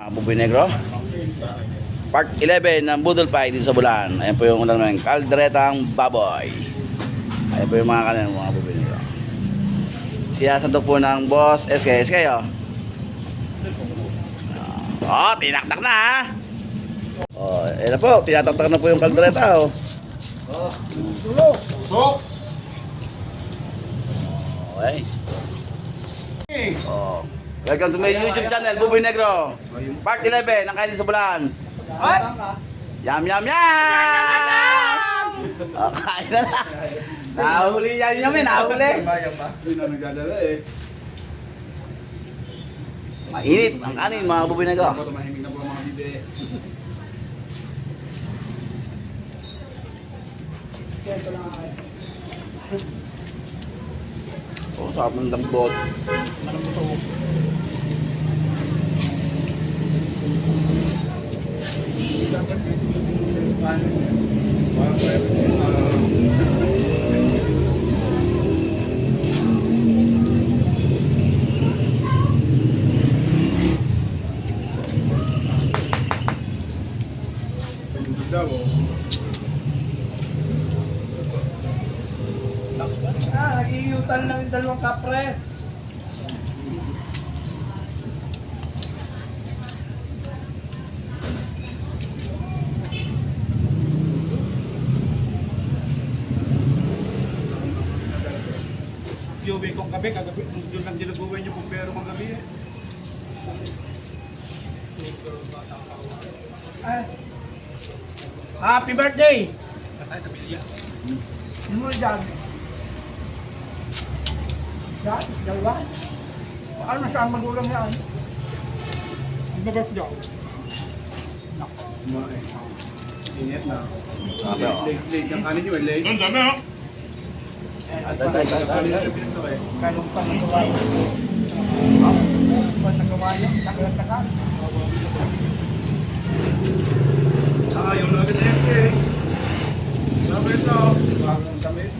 Buboy Negro, Part 11 ng Budol Pie dito sa Bulan. Ayan po yung ulan ng kalderetang baboy. Ayan po yung mga kanan, mga Buboy Negro. Siya santok po ng boss SK. SK oh. Oh, tinaktak na ha. Oh, ayan na po, tinataktak na po yung kaldereta oh. Oh, tulo. Sok. Okay. Oh. Welcome to my YouTube channel, Buboy Negro. Part 11 ng Kain sa Bulan. Yum yum yum! Oh, kain na na. Nahuli yan yum eh, nahuli. Hindi na nagdadala eh. Mainit ang kanin mga Buboy Negro. Tumahimik na po ang mga bibe. Oh, sarap ng lambot. Nag-iutan lang yung dalawang kapre. Yubi kong gabi, kagabi, doon lang ginagawa niyo kung pero mga gabi eh. Happy birthday! Ano mo dyan? Yan, dalawa. Ano na siya ang magulang yan? Ang bagas dyan. Init na. Sabi oh. Late ang kanin yun, late. Ang dami oh! Kalong pa ng kawayo. Pa ng kawayo, takal-takal. Yung lagay na yan eh. Sabi ito. Bagong samit.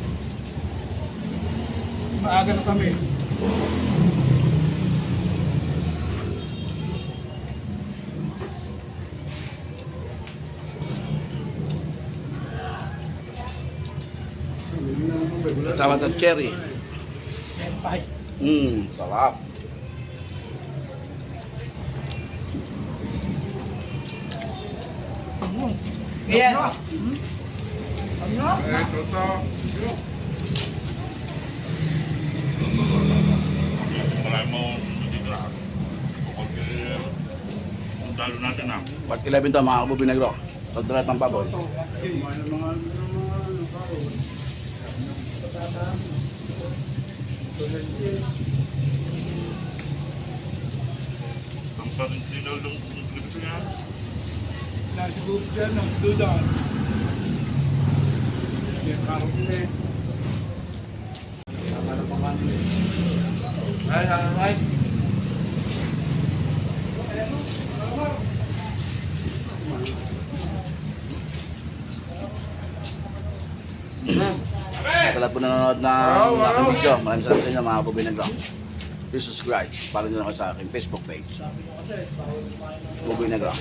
Maaga na kami. Tawad ng cherry. Sarap. Ayan. Ano? Marami mo dito lahat. Ang dalo natin ah. Part 11 to mga Buboy Negro. Kalderetang baboy. Ang parang sinulong gusto niya. Nasiguro dyan ng dudan. Yan, karot na eh. Sama na panganin. Ay. Sa lahat po nanonood ng aking video, maraming salamat sa inyo mga Buboy Negro. Please subscribe. Follow nyo na ako sa aking Facebook page. Buboy Negro.